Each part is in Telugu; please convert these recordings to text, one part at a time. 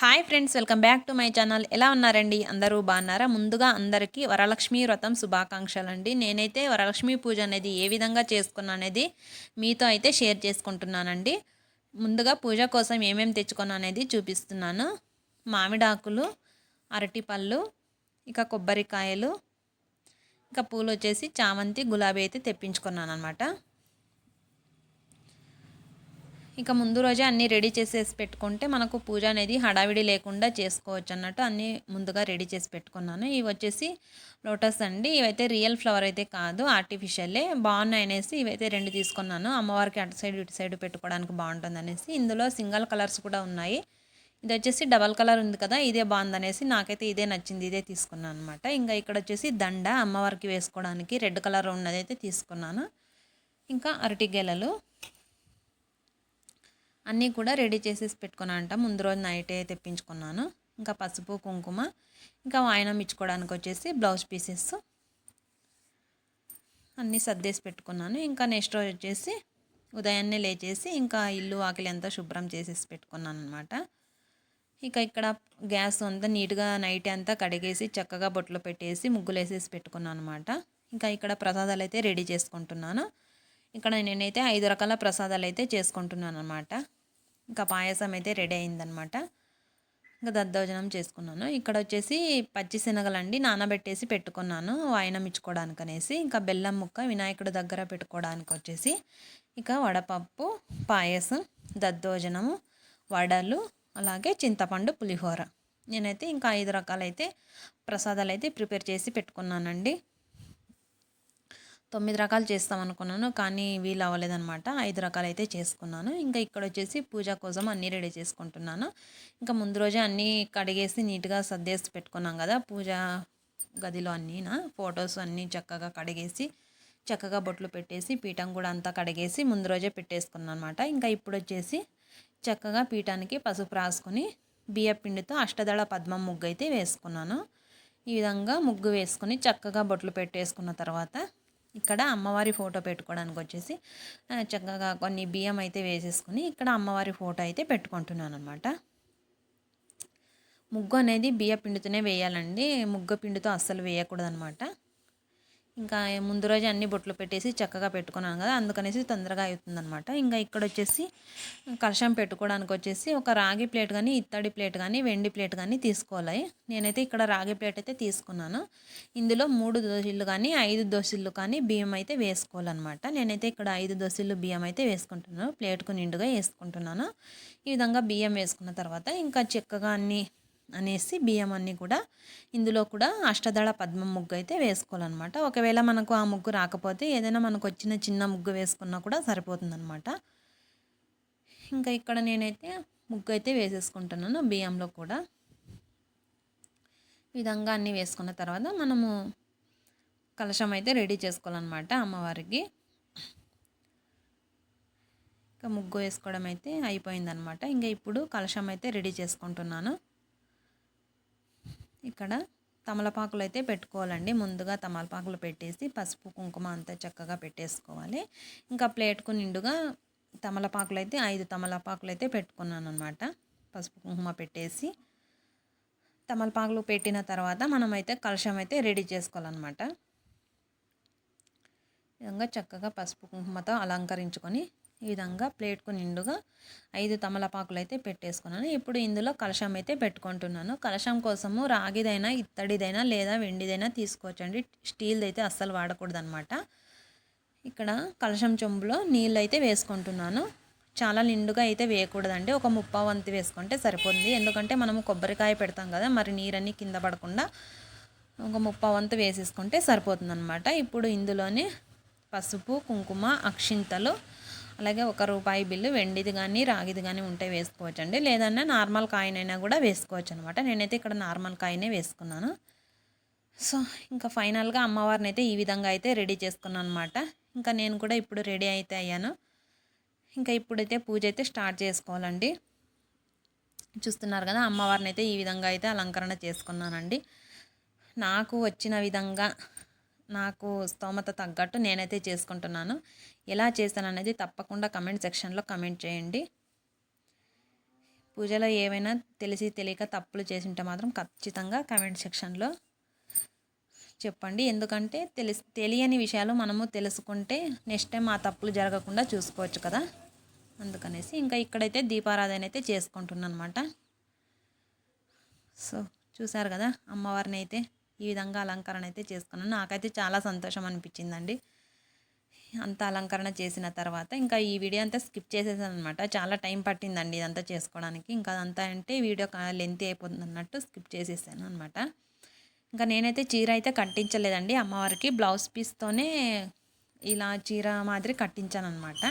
Hi friends, welcome back to my channel. ఎలా ఉన్నారండి? అందరూ బాగున్నారా? ముందుగా అందరికీ వరలక్ష్మి వ్రతం శుభాకాంక్షలండి. నేనైతే వరలక్ష్మి పూజ అనేది ఏ విధంగా చేసుకున్నా అనేది మీతో అయితే షేర్ చేసుకుంటున్నానండి. ముందుగా పూజ కోసం ఏమేమి తెచ్చుకున్నా అనేది చూపిస్తున్నాను. మామిడాకులు, అరటిపళ్ళు, ఇక కొబ్బరికాయలు, ఇక పూలు వచ్చేసి చామంతి, గులాబీ అయితే తెప్పించుకున్నాను అనమాట. ఇక ముందు రోజే అన్నీ రెడీ చేసేసి పెట్టుకుంటే మనకు పూజ అనేది హడావిడి లేకుండా చేసుకోవచ్చు అన్నట్టు అన్నీ ముందుగా రెడీ చేసి పెట్టుకున్నాను. ఇవి వచ్చేసి లోటస్ అండి. ఇవైతే రియల్ ఫ్లవర్ అయితే కాదు, ఆర్టిఫిషియలే. బాగున్నాయి అనేసి ఇవైతే 2 తీసుకున్నాను. అమ్మవారికి అటు సైడ్ ఇటు సైడ్ పెట్టుకోవడానికి బాగుంటుంది అనేసి. ఇందులో సింగిల్ కలర్స్ కూడా ఉన్నాయి. ఇది వచ్చేసి డబల్ కలర్ ఉంది కదా, ఇదే బాగుందనేసి నాకైతే ఇదే నచ్చింది, ఇదే తీసుకున్నాను అనమాట. ఇంకా ఇక్కడ వచ్చేసి దండ అమ్మవారికి వేసుకోవడానికి రెడ్ కలర్ ఉన్నదైతే తీసుకున్నాను. ఇంకా అరటి గెలలు అన్నీ కూడా రెడీ చేసేసి పెట్టుకున్నానంట. ముందు రోజు నైటే తెప్పించుకున్నాను. ఇంకా పసుపు, కుంకుమ, ఇంకా వాయనం ఇచ్చుకోవడానికి వచ్చేసి బ్లౌజ్ పీసెస్ అన్నీ సర్దేసి పెట్టుకున్నాను. ఇంకా నెక్స్ట్ రోజు వచ్చేసి ఉదయాన్నే లేచేసి ఇంకా ఇల్లు వాకిలి అంతా శుభ్రం చేసేసి పెట్టుకున్నాను అనమాట. ఇక ఇక్కడ గ్యాస్ అంతా నీట్గా నైట్ అంతా కడిగేసి చక్కగా బొట్లో పెట్టేసి ముగ్గులు వేసేసి పెట్టుకున్నాను అనమాట. ఇంకా ఇక్కడ ప్రసాదాలు అయితే రెడీ చేసుకుంటున్నాను. ఇక్కడ నేనైతే 5 రకాల ప్రసాదాలు అయితే చేసుకుంటున్నాను అనమాట. ఇంకా పాయసం అయితే రెడీ అయిందనమాట. ఇంకా దద్దోజనం చేసుకున్నాను. ఇక్కడ వచ్చేసి పచ్చి శనగలండి నానబెట్టేసి పెట్టుకున్నాను వాయనం ఇచ్చుకోవడానికి అనేసి. ఇంకా బెల్లం ముక్క వినాయకుడి దగ్గర పెట్టుకోవడానికి వచ్చేసి ఇక వడపప్పు, పాయసం, దద్దోజనము, వడలు, అలాగే చింతపండు పులిహోర. నేనైతే ఇంకా 5 రకాలైతే ప్రసాదాలు అయితే ప్రిపేర్ చేసి పెట్టుకున్నానండి. 9 రకాలు చేస్తాం అనుకున్నాను, కానీ వీలు అవ్వలేదనమాట. 5 రకాలు అయితే చేసుకున్నాను. ఇంకా ఇక్కడ వచ్చేసి పూజ కోసం అన్నీ రెడీ చేసుకుంటున్నాను. ఇంకా ముందు రోజే అన్నీ కడిగేసి నీట్గా సర్దేసి పెట్టుకున్నాం కదా, పూజ గదిలో అన్నీనా ఫొటోస్ అన్నీ చక్కగా కడిగేసి చక్కగా బొట్లు పెట్టేసి పీఠం కూడా అంతా కడిగేసి ముందు రోజే పెట్టేసుకున్నాను అనమాట. ఇంకా ఇప్పుడు వచ్చేసి చక్కగా పీఠానికి పసుపు రాసుకొని బియ్య పిండితో అష్టదళ పద్మం ముగ్గు అయితే వేసుకున్నాను. ఈ విధంగా ముగ్గు వేసుకొని చక్కగా బొట్లు పెట్టేసుకున్న తర్వాత ఇక్కడ అమ్మవారి ఫోటో పెట్టుకోవడానికి వచ్చేసి చక్కగా కొన్ని బియ్యం అయితే వేసేసుకుని ఇక్కడ అమ్మవారి ఫోటో అయితే పెట్టుకుంటున్నాను అనమాట. ముగ్గు అనేది బియ్య పిండితోనే వేయాలండి, ముగ్గు పిండితో అస్సలు వేయకూడదు అనమాట. ఇంకా ముందు రోజు అన్ని బొట్లు పెట్టేసి చక్కగా పెట్టుకున్నాను కదా, అందుకనేసి తొందరగా అవుతుందనమాట. ఇంకా ఇక్కడ వచ్చేసి కలశం పెట్టుకోవడానికి వచ్చేసి ఒక రాగి ప్లేట్ కానీ, ఇత్తడి ప్లేట్ కానీ, వెండి ప్లేట్ కానీ తీసుకోవాలి. నేనైతే ఇక్కడ రాగి ప్లేట్ అయితే తీసుకున్నాను. ఇందులో 3 దోశలు కానీ 5 దోశలు కానీ బియ్యం అయితే వేసుకోవాలన్నమాట. నేనైతే ఇక్కడ 5 దోశలు బియ్యం అయితే వేసుకుంటున్నాను. ప్లేట్కు నిండుగా వేసుకుంటున్నాను. ఈ విధంగా బియ్యం వేసుకున్న తర్వాత ఇంకా చక్కగా అన్నీ అనేసి బియ్యం అన్నీ కూడా ఇందులో కూడా అష్టదళ పద్మం ముగ్గు అయితే వేసుకోవాలన్నమాట. ఒకవేళ మనకు ఆ ముగ్గు రాకపోతే ఏదైనా మనకు వచ్చిన చిన్న ముగ్గు వేసుకున్నా కూడా సరిపోతుందన్నమాట. ఇంకా ఇక్కడ నేనైతే ముగ్గు అయితే వేసేసుకుంటున్నాను బియ్యంలో కూడా. ఈ విధంగా అన్నీ వేసుకున్న తర్వాత మనము కలశం అయితే రెడీ చేసుకోవాలన్నమాట అమ్మవారికి. ఇంకా ముగ్గు వేసుకోవడం అయితే అయిపోయిందనమాట. ఇంకా ఇప్పుడు కలశం అయితే రెడీ చేసుకుంటున్నాను. ఇక్కడ తమలపాకులు అయితే పెట్టుకోవాలండి. ముందుగా తమలపాకులు పెట్టేసి పసుపు కుంకుమ అంతా చక్కగా పెట్టేసుకోవాలి. ఇంకా ప్లేట్కు నిండుగా తమలపాకులు అయితే 5 తమలపాకులు అయితే పెట్టుకున్నాను అనమాట. పసుపు కుంకుమ పెట్టేసి తమలపాకులు పెట్టిన తర్వాత మనమైతే కలశం అయితే రెడీ చేసుకోవాలన్నమాట. ఈ విధంగా చక్కగా పసుపు కుంకుమతో అలంకరించుకొని ఈ విధంగా ప్లేట్కు నిండుగా 5 తమలపాకులు అయితే పెట్టేసుకున్నాను. ఇప్పుడు ఇందులో కలశం అయితే పెట్టుకుంటున్నాను. కలశం కోసము రాగిదైనా, ఇత్తడిదైనా లేదా వెండిదైనా తీసుకోవచ్చండి. స్టీల్ది అయితే అస్సలు వాడకూడదు అనమాట. ఇక్కడ కలశం చెంబులో నీళ్ళు అయితే వేసుకుంటున్నాను. చాలా నిండుగా అయితే వేయకూడదండి, ఒక 1/2 వంతు వేసుకుంటే సరిపోతుంది. ఎందుకంటే మనము కొబ్బరికాయ పెడతాం కదా, మరి నీరన్నీ కింద పడకుండా ఒక 1/2 వంతు వేసేసుకుంటే సరిపోతుంది అనమాట. ఇప్పుడు ఇందులోనే పసుపు, కుంకుమ, అక్షింతలు, అలాగే 1 రూపాయి బిల్లు వెండిది కానీ రాగిది కానీ ఉంటే వేసుకోవచ్చు అండి. లేదన్నా నార్మల్ కాయిన్ అయినా కూడా వేసుకోవచ్చు అనమాట. నేనైతే ఇక్కడ నార్మల్ కాయినే వేసుకున్నాను. సో ఇంకా ఫైనల్గా అమ్మవారిని అయితే ఈ విధంగా అయితే రెడీ చేసుకున్నాను అనమాట. ఇంకా నేను కూడా ఇప్పుడు రెడీ అయితే అయ్యాను. ఇంకా ఇప్పుడైతే పూజ అయితే స్టార్ట్ చేసుకోవాలండి. చూస్తున్నారు కదా, అమ్మవారిని అయితే ఈ విధంగా అయితే అలంకరణ చేసుకున్నానండి. నాకు వచ్చిన విధంగా నాకు స్తోమత తగ్గట్టు నేనైతే చేసుకుంటున్నాను. ఎలా చేస్తాను అనేది తప్పకుండా కమెంట్ సెక్షన్లో కమెంట్ చేయండి. పూజలో ఏవైనా తెలిసి తెలియక తప్పులు చేసి ఉంటే మాత్రం ఖచ్చితంగా కామెంట్ సెక్షన్లో చెప్పండి. ఎందుకంటే తెలియని విషయాలు మనము తెలుసుకుంటే నెక్స్ట్ టైం ఆ తప్పులు జరగకుండా చూసుకోవచ్చు కదా. అందుకనేసి ఇంకా ఇక్కడైతే దీపారాధన అయితే చేసుకుంటున్నాను అనమాట. సో చూసారు కదా, అమ్మవారిని అయితే ఈ విధంగా అలంకరణ అయితే చేసుకున్నాను. నాకైతే చాలా సంతోషం అనిపించిందండి అంత అలంకరణ చేసిన తర్వాత. ఇంకా ఈ వీడియో అంతా స్కిప్ చేసేసాను అనమాట. చాలా టైం పట్టిందండి ఇదంతా చేసుకోవడానికి. ఇంకా అదంతా అంటే వీడియో లెంత్ అయిపోతుంది అన్నట్టు స్కిప్ చేసేసాను అనమాట. ఇంకా నేనైతే చీర అయితే కట్టించలేదండి అమ్మవారికి, బ్లౌజ్ పీస్తోనే ఇలా చీర మాదిరి కట్టించాను అనమాట.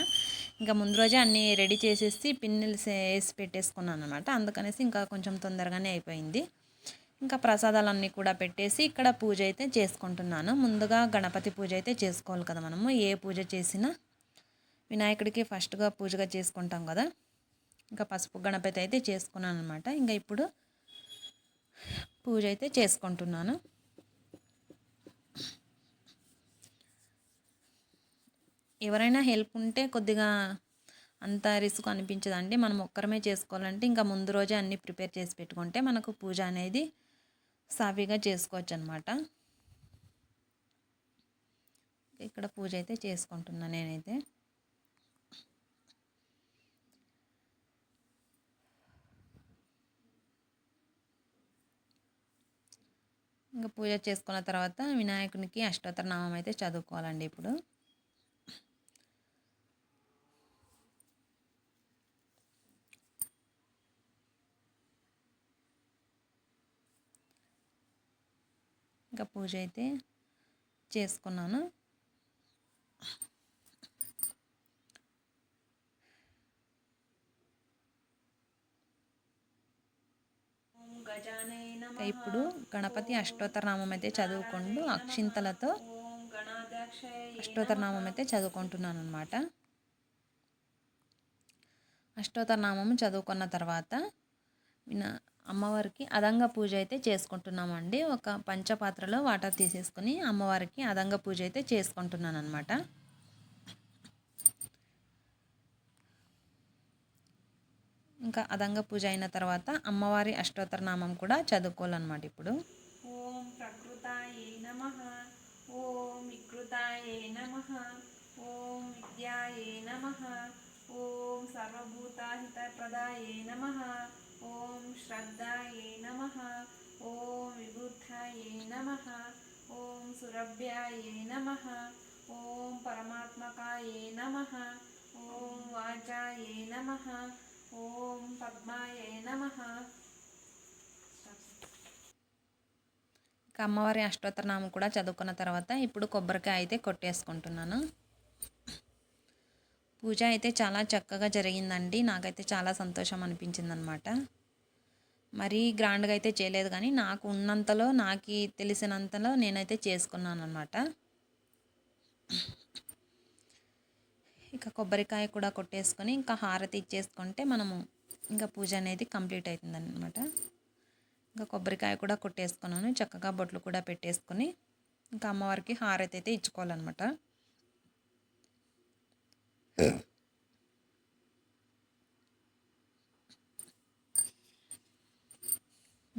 ఇంకా ముందు రోజే అన్నీ రెడీ చేసేసి పిన్నులు వేసి పెట్టేసుకున్నాను అనమాట. అందుకనేసి ఇంకా కొంచెం తొందరగానే అయిపోయింది. ఇంకా ప్రసాదాలన్నీ కూడా పెట్టేసి ఇక్కడ పూజ అయితే చేసుకుంటున్నాను. ముందుగా గణపతి పూజ అయితే చేసుకోవాలి కదా మనము. ఏ పూజ చేసినా వినాయకుడికి ఫస్ట్గా పూజగా చేసుకుంటాం కదా. ఇంకా పసుపు గణపతి అయితే చేసుకున్నాను అనమాట. ఇంకా ఇప్పుడు పూజ అయితే చేసుకుంటున్నాను. ఎవరైనా హెల్ప్ ఉంటే కొద్దిగా అంత రిస్క్ అనిపించదండి. మనం ఒక్కరమే చేసుకోవాలంటే ఇంకా ముందు రోజే అన్నీ ప్రిపేర్ చేసి పెట్టుకుంటే మనకు పూజ అనేది సాఫీగా చేసుకోవచ్చు అనమాట. ఇక్కడ పూజ అయితే చేసుకుంటున్నాను నేనైతే. ఇంకా పూజ చేసుకున్న తర్వాత వినాయకునికి అష్టోత్తర నామం అయితే చదువుకోవాలండి ఇప్పుడు. ఇంకా పూజ అయితే చేసుకున్నాను. ఇప్పుడు గణపతి అష్టోత్తర నామం అయితే చదువుకుంటూ అక్షింతలతో అష్టోత్తర నామం అయితే చదువుకుంటున్నాను అనమాట. అష్టోత్తర నామం చదువుకున్న తర్వాత అమ్మవారికి అదంగ పూజ అయితే చేసుకుంటున్నామండి. ఒక పంచపాత్రలో వాటర్ తీసేసుకొని అమ్మవారికి అదంగ పూజ అయితే చేసుకుంటున్నాను అనమాట. ఇంకా అదంగ పూజ అయిన తర్వాత అమ్మవారి అష్టోత్తర నామం కూడా చదువుకోవాలన్నమాట. ఇప్పుడు ఓం ప్రకృతాయే నమః, ఓం వికృతాయే నమః, ఓం విద్యాయే నమః, ఓం సర్వభూతహితప్రదాయే నమః, ఓం శ్రద్ధాయే నమః, ఓం విబుద్ధాయే నమః, ఓం సురభ్యాయే నమః, ఓం పరమాత్మకాయే నమః, ఓం వాచాయే నమః, ఓం పద్మాయే నమః. అమ్మవారి అష్టోత్తర నామం కూడా చదువుకున్న తర్వాత ఇప్పుడు కొబ్బరికాయ అయితే కొట్టేసుకుంటున్నాను. పూజ అయితే చాలా చక్కగా జరిగిందండి. నాకైతే చాలా సంతోషం అనిపించింది అనమాట. మరీ గ్రాండ్గా అయితే చేయలేదు కానీ నాకు ఉన్నంతలో నాకు తెలిసినంతలో నేనైతే చేసుకున్నాను అనమాట. ఇక కొబ్బరికాయ కూడా కొట్టేసుకొని ఇంకా హారతి ఇచ్చేసుకుంటే మనము ఇంకా పూజ అనేది కంప్లీట్ అవుతుంది అనమాట. ఇంకా కొబ్బరికాయ కూడా కొట్టేసుకున్నాను. చక్కగా బొట్లు కూడా పెట్టేసుకొని ఇంకా అమ్మవారికి హారతి అయితే ఇచ్చుకోవాలన్నమాట.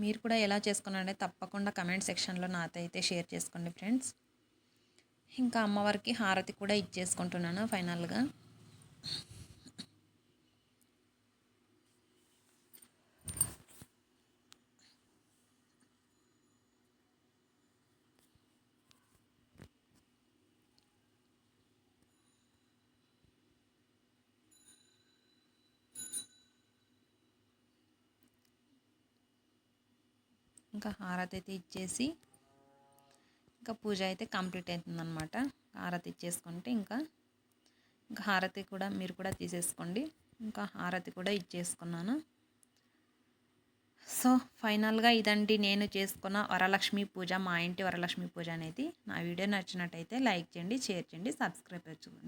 మీరు కూడా ఎలా చేసుకున్నారంటే తప్పకుండా కమెంట్ సెక్షన్లో నాతో అయితే షేర్ చేసుకోండి ఫ్రెండ్స్. ఇంకా అమ్మవారికి హారతి కూడా ఇచ్చేసుకుంటున్నాను ఫైనల్గా. ఇంకా హారతి అయితే ఇచ్చేసి ఇంకా పూజ అయితే కంప్లీట్ అవుతుందన్నమాట. హారతి ఇచ్చేసుకుంటే ఇంకా హారతి కూడా మీరు కూడా తీసేసుకోండి. ఇంకా హారతి కూడా ఇచ్చేసుకున్నాను. సో ఫైనల్గా ఇదండి నేను చేసుకున్న వరలక్ష్మి పూజ, మా ఇంటి వరలక్ష్మి పూజ అనేది. నా వీడియో నచ్చినట్టయితే లైక్ చేయండి, షేర్ చేయండి, సబ్స్క్రైబ్ చేసుకోండి.